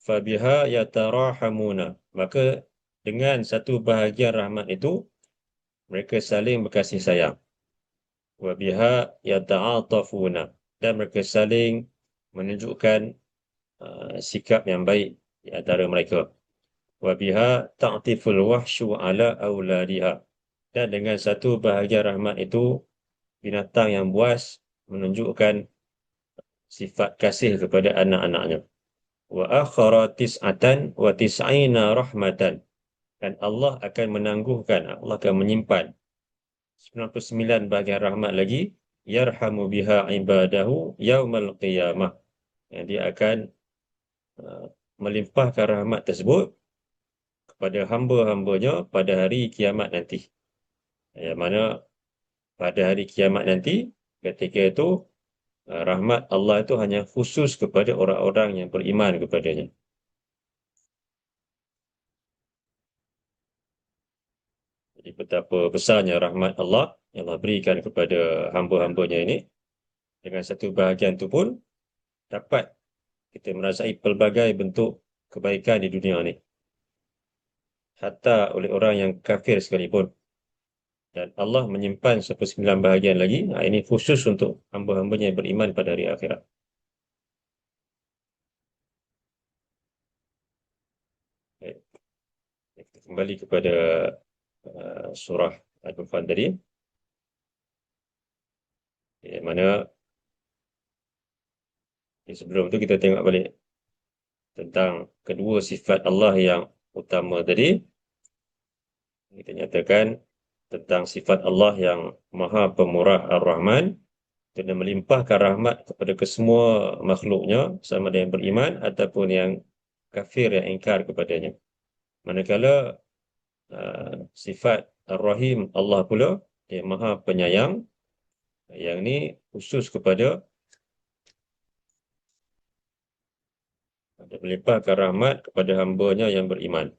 Fabiha yatarahamuna. Maka dengan satu bahagian rahmat itu, mereka saling berkasih sayang. Wabiha yata'atafuna. Dan mereka saling menunjukkan sikap yang baik di antara mereka. Wabiha ta'tiful wahsyu ala awladiha. Dan dengan satu bahagian rahmat itu, binatang yang buas menunjukkan sifat kasih kepada anak-anaknya. Wa akhara tis'atan wa tis'ina rahmatan. Dan Allah akan menangguhkan, Allah akan menyimpan 99 bahagian rahmat lagi, yarhamu biha ibadahu yaumal qiyamah. Yang dia akan uh, melimpahkan rahmat tersebut kepada hamba-hambanya pada hari kiamat nanti. Yang mana pada hari kiamat nanti, ketika itu, rahmat Allah itu hanya khusus kepada orang-orang yang beriman kepadanya. Jadi betapa besarnya rahmat Allah yang Allah berikan kepada hamba-hambanya ini. Dengan satu bahagian itu pun dapat kita merasai pelbagai bentuk kebaikan di dunia ini. Hatta oleh orang yang kafir sekalipun. Dan Allah menyimpan 99 bahagian lagi. Ini khusus untuk hamba-hambanya yang beriman pada hari akhirat. Baik. Kita kembali kepada surah Al-Furqan tadi. Yang mana sebelum itu kita tengok balik tentang kedua sifat Allah yang utama tadi. Kita nyatakan tentang sifat Allah yang Maha Pemurah Ar-Rahman, dan melimpahkan rahmat kepada kesemua makhluknya, sama ada yang beriman ataupun yang kafir yang ingkar kepadanya. Manakala sifat Ar-Rahim Allah pula, dia Maha Penyayang, yang ini khusus kepada melimpahkan rahmat kepada hamba-Nya yang beriman.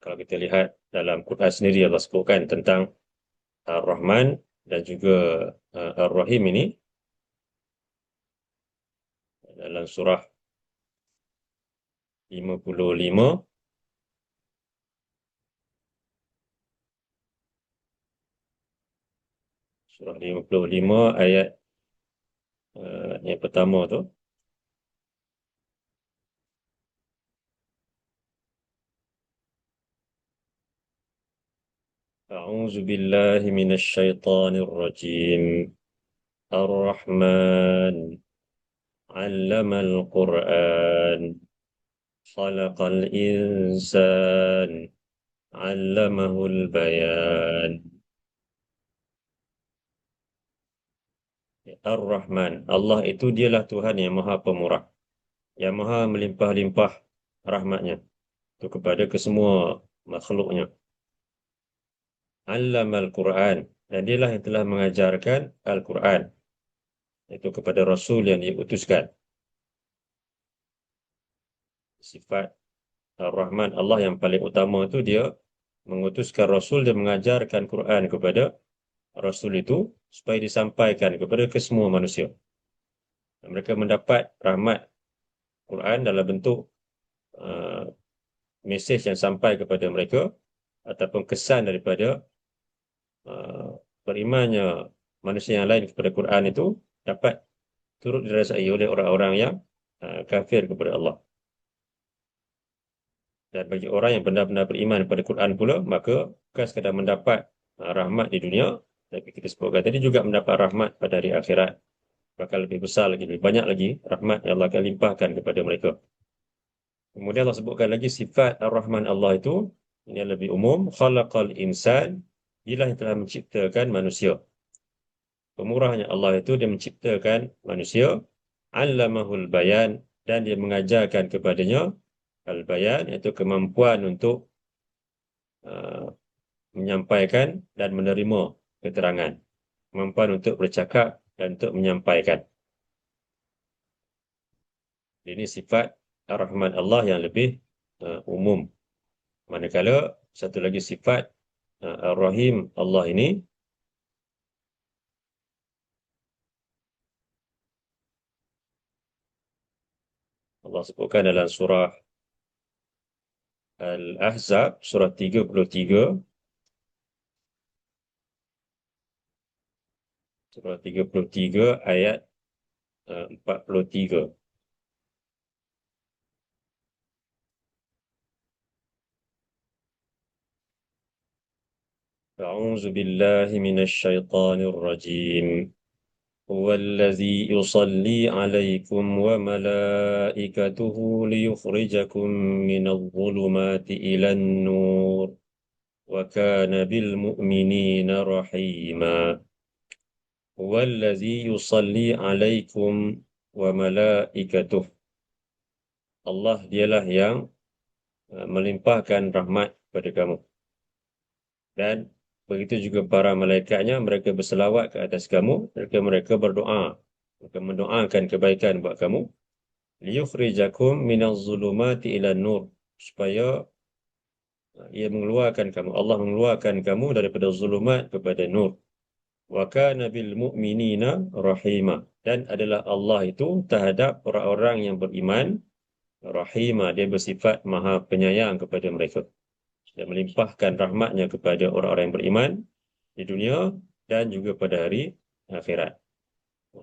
Kalau kita lihat dalam Quran sendiri, Allah sebutkan tentang Ar-Rahman dan juga Ar-Rahim ini dalam surah 55, surah 55 ayat yang pertama tu. A'udzu billahi minasy syaithanir rajim. Ar-Rahman 'allamal Qur'an. Khalaqal insan 'allamahul bayan. Ar-Rahman, Allah itu dialah Tuhan yang Maha Pemurah, yang Maha melimpah-limpah rahmatnya itu kepada kesemua makhluknya. 'Allamal Qur'an, dan dialah yang telah mengajarkan Al-Quran itu kepada Rasul yang diutuskan. Sifat Ar-Rahman Allah yang paling utama itu dia mengutuskan Rasul dan mengajarkan Quran kepada Rasul itu supaya disampaikan kepada kesemua manusia. Dan mereka mendapat rahmat Quran dalam bentuk uh, mesej yang sampai kepada mereka ataupun kesan daripada uh, berimannya manusia yang lain kepada Quran itu dapat turut dirasai oleh orang-orang yang kafir kepada Allah. Dan bagi orang yang benar-benar beriman kepada Quran pula, maka bukan sekadar mendapat rahmat di dunia, tapi kita sebutkan tadi juga mendapat rahmat pada hari akhirat. Bahkan lebih besar lagi, lebih banyak lagi rahmat yang Allah akan limpahkan kepada mereka. Kemudian Allah sebutkan lagi sifat Ar-Rahman Allah itu, ini yang lebih umum, khalaqal insan, dialah yang telah menciptakan manusia. Pemurahnya Allah itu, dia menciptakan manusia, 'allamahul bayan, dan dia mengajarkan kepadanya al-bayan, iaitu kemampuan untuk uh, menyampaikan dan menerima keterangan, kemampuan untuk bercakap dan untuk menyampaikan. Ini sifat Ar-Rahman Allah yang lebih umum. Manakala satu lagi sifat Ar-Rahim Allah ini Allah sebutkan dalam surah Al-Ahzab, surah 33, surah 33 ayat 43. A'udzu billahi minasy syaithanir rajim. هو الذي يصلي عليكم وملائكته ليخرجكم من الظلمات إلى النور وكان بالمؤمنين رحيما. هو الذي يصلي عليكم وملائكته. Allah dialah yang melimpahkan rahmat kepada kamu. Dan begitu juga para malaikatnya, mereka berselawat ke atas kamu, mereka berdoa, mereka mendoakan kebaikan buat kamu. Liyukhrijakum minaz zulumati ilan nur, supaya ia mengeluarkan kamu, Allah mengeluarkan kamu daripada zulumat kepada nur. Wa kana bil mu'minina rahima, dan adalah Allah itu terhadap orang-orang yang beriman rahima, dia bersifat maha penyayang kepada mereka dan melimpahkan rahmatnya kepada orang-orang yang beriman di dunia dan juga pada hari akhirat.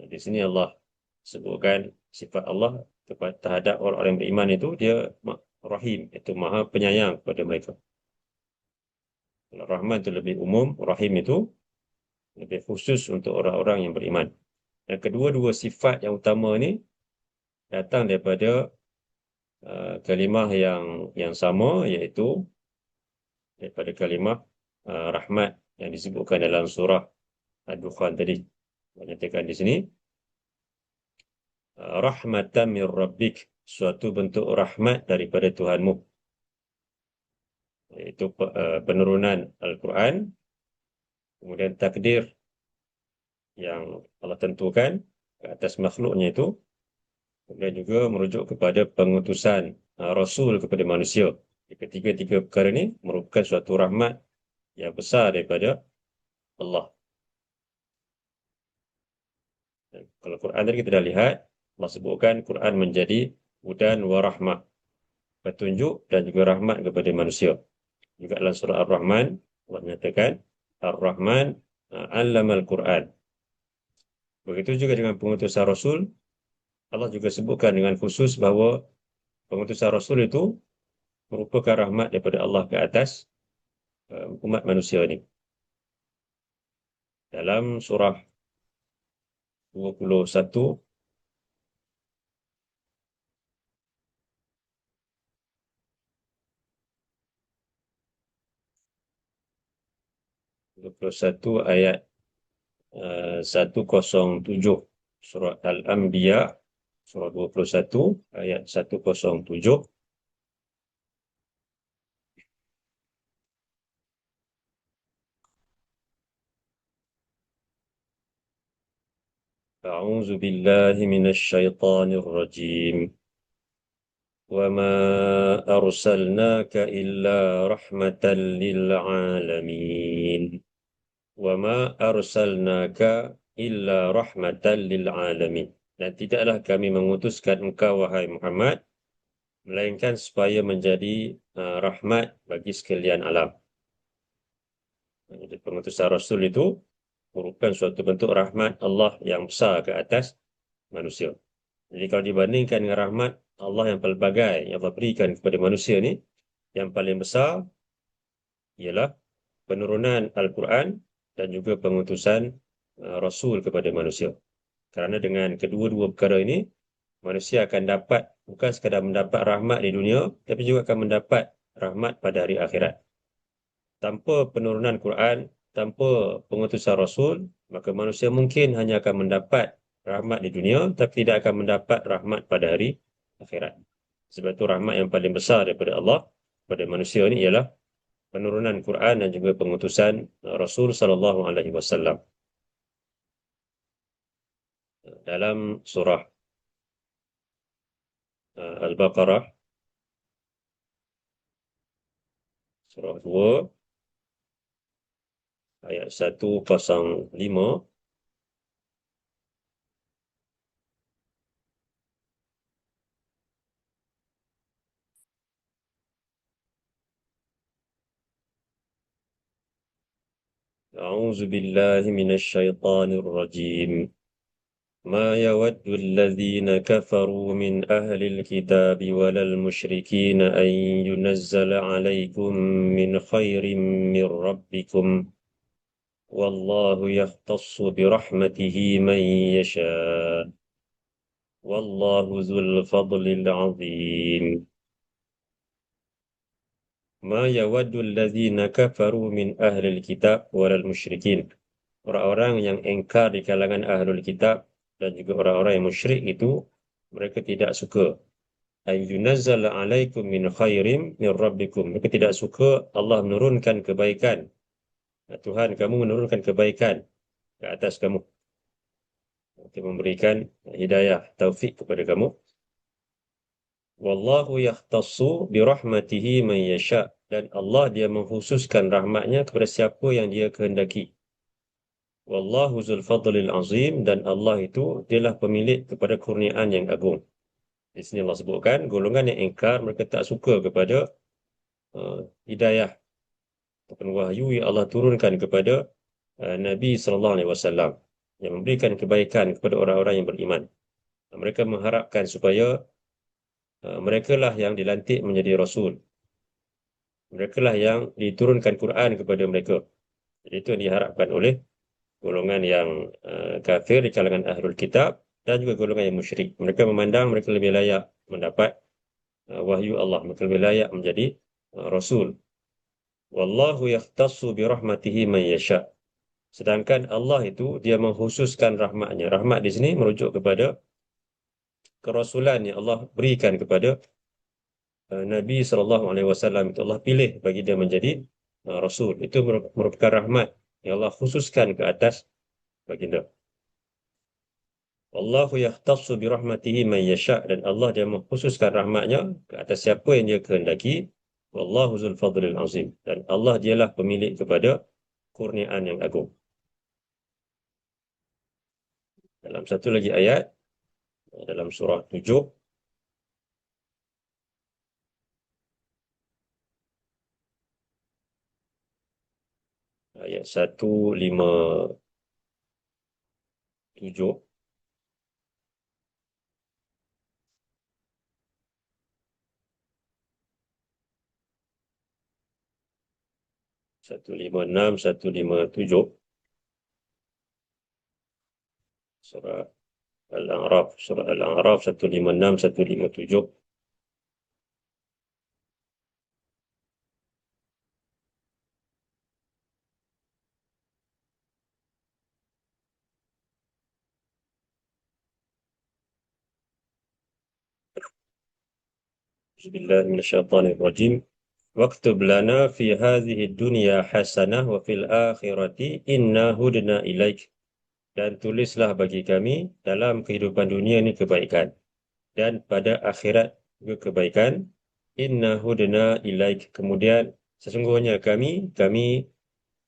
Di sini Allah sebutkan sifat Allah terhadap orang-orang yang beriman itu dia Rahim, itu maha penyayang kepada mereka. Rahman itu lebih umum, Rahim itu lebih khusus untuk orang-orang yang beriman. Dan kedua-dua sifat yang utama ini datang daripada kalimah yang sama, iaitu daripada kalimah rahmat yang disebutkan dalam surah Ad-Dukhan tadi. Menyatakan di sini rahmatan min rabbik, suatu bentuk rahmat daripada Tuhanmu, iaitu penurunan Al-Quran, kemudian takdir yang Allah tentukan ke atas makhluknya itu, kemudian juga merujuk kepada pengutusan Rasul kepada manusia, Ketiga-tiga perkara ini merupakan suatu rahmat yang besar daripada Allah. Dan kalau Quran tadi kita dah lihat, Allah sebutkan Quran menjadi hudan wa rahmah, petunjuk dan juga rahmat kepada manusia. Juga dalam surah Ar-Rahman, Allah menyatakan, Ar-Rahman 'allamal Quran. Begitu juga dengan pengutusan Rasul, Allah juga sebutkan dengan khusus bahawa pengutusan Rasul itu merupakan rahmat daripada Allah ke atas umat manusia ini. Dalam surah 21, 21 ayat 107, surah Al-Anbiya, surah 21 ayat 107. أعوذ بالله من الشيطان الرجيم وما أرسلناك إلا رحمة للعالمين وما أرسلناك إلا رحمة للعالمين. Dan tidaklah kami mengutuskan engkau, wahai Muhammad, melainkan supaya menjadi rahmat bagi sekalian alam. Jadi pengutusan Rasul itu merupakan suatu bentuk rahmat Allah yang besar ke atas manusia. Jadi kalau dibandingkan dengan rahmat Allah yang pelbagai yang Allah berikan kepada manusia ni, yang paling besar ialah penurunan Al-Quran dan juga pengutusan Rasul kepada manusia. Kerana dengan kedua-dua perkara ini, manusia akan dapat, bukan sekadar mendapat rahmat di dunia, tapi juga akan mendapat rahmat pada hari akhirat. Tanpa penurunan Quran, tanpa pengutusan Rasul, maka manusia mungkin hanya akan mendapat rahmat di dunia, tapi tidak akan mendapat rahmat pada hari akhirat. Sebab itu rahmat yang paling besar daripada Allah pada manusia ini ialah penurunan Quran dan juga pengutusan Rasul sallallahu alaihi wasallam. Dalam surah Al-Baqarah, surah 2 ayat 105, A'udzu billahi minasy syaithanir rajim. ما يود الذين كفروا من أهل الكتاب ولا المشركين أن ينزل عليكم من خير من ربكم والله يختص برحمته من يشاء والله ذو الفضل العظيم. ما يود الذين كفروا من أهل الكتاب ولا المشركين. Orang-orang yang engkar di kalangan ahlul kitab dan juga orang-orang yang musyrik itu, mereka tidak suka an yunazzala alaikum min khairim min rabbikum. Mereka tidak suka Allah menurunkan kebaikan. Tuhan kamu menurunkan kebaikan ke atas kamu untuk memberikan hidayah, taufik kepada kamu. Wallahu yahtassu birahmatihi man yasha. Dan Allah dia mengkhususkan rahmatnya kepada siapa yang dia kehendaki. Wallahu zul fadlil azim. Dan Allah itu dialah pemilik kepada kurniaan yang agung. Di sini Allah sebutkan golongan yang ingkar, mereka tak suka kepada hidayah ataupun wahyu yang Allah turunkan kepada Nabi sallallahu alaihi wasallam yang memberikan kebaikan kepada orang-orang yang beriman. Mereka mengharapkan supaya mereka lah yang dilantik menjadi rasul. Mereka lah yang diturunkan Quran kepada mereka. Jadi itu yang diharapkan oleh golongan yang kafir di kalangan ahlul kitab dan juga golongan yang musyrik. Mereka memandang mereka lebih layak mendapat wahyu Allah, mereka lebih layak menjadi rasul. Wallahu yahtassu bi rahmatihi man yasha. Sedangkan Allah itu dia mengkhususkan rahmatnya. Rahmat di sini merujuk kepada kerasulan yang Allah berikan kepada Nabi sallallahu alaihi wasallam. Itu Allah pilih bagi dia menjadi rasul. Itu merupakan rahmat yang Allah khususkan ke atas baginda. Wallahu yahtassu bi rahmatihi man yasha. Dan Allah dia mengkhususkan rahmatnya ke atas siapa yang dia kehendaki. Wallahu zul fadlil azim. Dan Allah dialah pemilik kepada kurniaan yang agung. Dalam satu lagi ayat, dalam surah 7, ayat 157, 156, 157, surah Al-A'raf, surah Al-A'raf 156, 157. Bismillah minasyaitanir rajim. Waktub lana fi hadhihi dunya hasanah wa fil akhirati inna hudna ilaik. Dan tulislah bagi kami dalam kehidupan dunia ini kebaikan. Dan pada akhirat juga kebaikan. Inna hudna ilaik. Kemudian sesungguhnya kami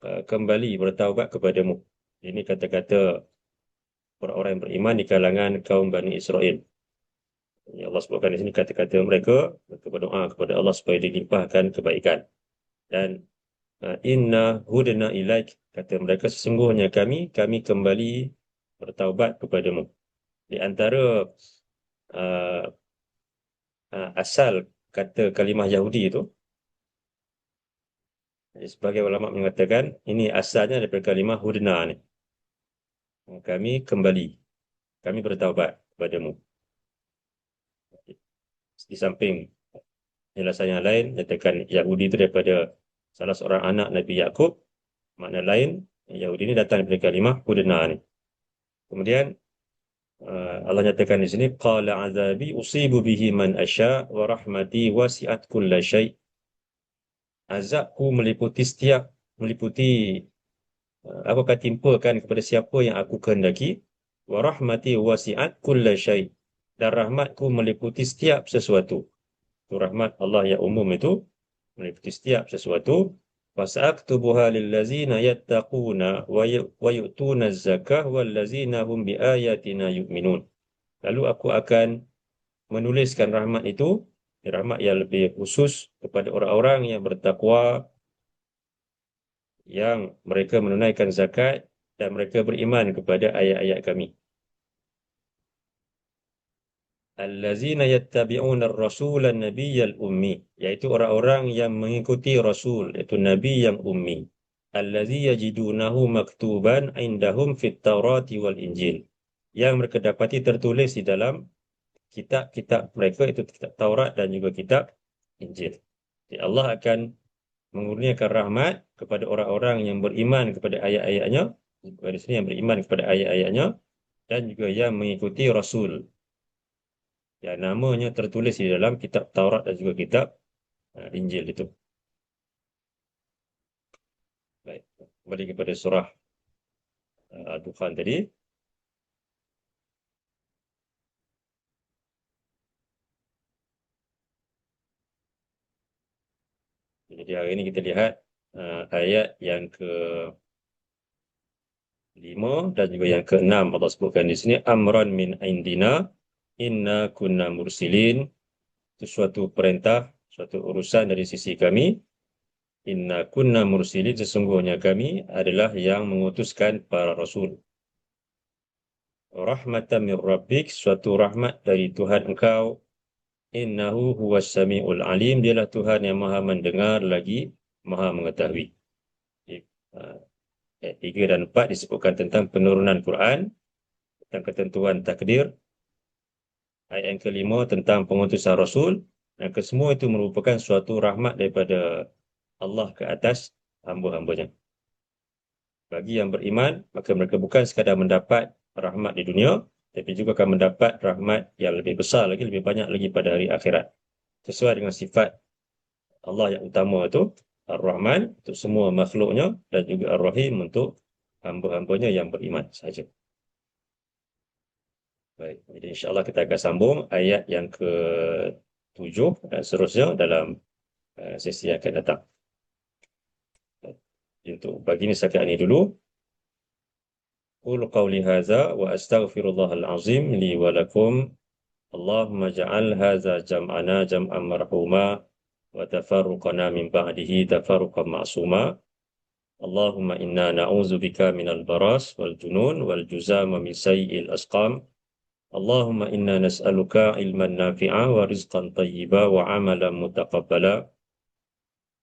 kembali bertaubat kepadamu. Ini kata-kata orang-orang yang beriman di kalangan kaum Bani Israel. Ya Allah sebutkan di sini kata-kata mereka berdoa kepada Allah supaya dilimpahkan kebaikan. Dan inna hudna ilaik, kata mereka sesungguhnya kami kembali bertaubat kepadamu. Di antara uh, asal kata kalimah Yahudi itu, sebagai ulama mengatakan ini asalnya daripada kalimah hudna ni. Kami kembali, kami bertaubat kepadamu. Di samping penjelasan yang lain, nyatakan Yahudi itu daripada salah seorang anak Nabi Yakub. Makna lain, Yahudi ini datang daripada kalimah hudna ni. Kemudian Allah nyatakan di sini, qala azabi usibu bihi man asya wa rahmati wasi'at kulla syai'. Azabku meliputi aku akan timpakan kepada siapa yang aku kehendaki, wa rahmati wasi'at kulla syai'. Dan rahmatku meliputi setiap sesuatu. Itu rahmat Allah yang umum itu meliputi setiap sesuatu. Fasaktubuha lillazina yattaquna wa yu'tuna az-zakah wallazina hum biayatina yu'minun. Lalu aku akan menuliskan rahmat itu, rahmat yang lebih khusus kepada orang-orang yang bertakwa, yang mereka menunaikan zakat dan mereka beriman kepada ayat-ayat kami. Allazina yattabi'una ar-rasula an-nabiyyal ummi, iaitu orang-orang yang mengikuti rasul, iaitu nabi yang ummi. Allazi yajidunahu maktuban indahum fit Taurati wal Injil, yang mereka dapati tertulis di dalam kitab-kitab mereka, itu kitab Taurat dan juga kitab Injil. Jadi Allah akan mengurniakan rahmat kepada orang-orang yang beriman kepada ayat-ayatnya, di sini yang beriman kepada ayat-ayatnya, dan juga yang mengikuti rasul yang namanya tertulis di dalam kitab Taurat dan juga kitab Injil itu. Baik, kembali kepada surah Al-Dukhan tadi. Jadi hari ini kita lihat ayat yang ke-5 dan juga yang ke-6. Allah sebutkan di sini, amran min indina inna kunna mursilin. Itu suatu perintah, suatu urusan dari sisi kami. Inna kunna mursilin, sesungguhnya kami adalah yang mengutuskan para rasul. Rahmatan min rabbik, suatu rahmat dari Tuhan engkau. Innahu huwas sami'ul alim, dialah Tuhan yang maha mendengar lagi maha mengetahui. Ayat 3 dan 4 disebutkan tentang penurunan Quran, tentang ketentuan takdir. Ayat yang kelima tentang pengutusan Rasul. Dan kesemua itu merupakan suatu rahmat daripada Allah ke atas hamba-hambanya. Bagi yang beriman, maka mereka bukan sekadar mendapat rahmat di dunia, tapi juga akan mendapat rahmat yang lebih besar lagi, lebih banyak lagi pada hari akhirat. Sesuai dengan sifat Allah yang utama itu, Ar-Rahman untuk semua makhluknya, dan juga Ar-Rahim untuk hamba-hambanya yang beriman saja. Baik, jadi insyaAllah kita akan sambung ayat yang ke-7 dan seterusnya dalam sesi yang akan datang. Untuk pagi ini setakat ini dulu. Qul qawli hadza wa astaghfirullahal azim li wa lakum. Allahumma ja'al hadza jam'ana jam'an marhuma wa tafarruqana min ba'dihi tafarruqan ma'suma. Allahumma inna na'udzubika minal baras wal junun wal juzama min sayyi'il asqam. Allahumma inna nas'aluka ilman nafi'a wa rizqan tayyiba wa amalan mutaqabbala.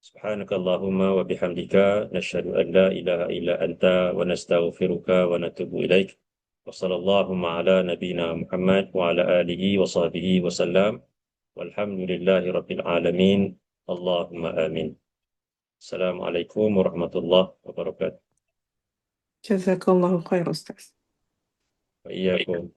Subhanakallahumma wa bihamdika nashhadu an la ilaha illa anta wa nastaghfiruka wa natubu ilaik. Wa sallallahu ala nabiyyina Muhammad wa ala alihi wa sahbihi wa sallam. Walhamdulillahi rabbil alamin. Allahumma amin. Assalamualaikum warahmatullahi wabarakatuh. جزاك الله خير أستاذ. Wa iyyakum.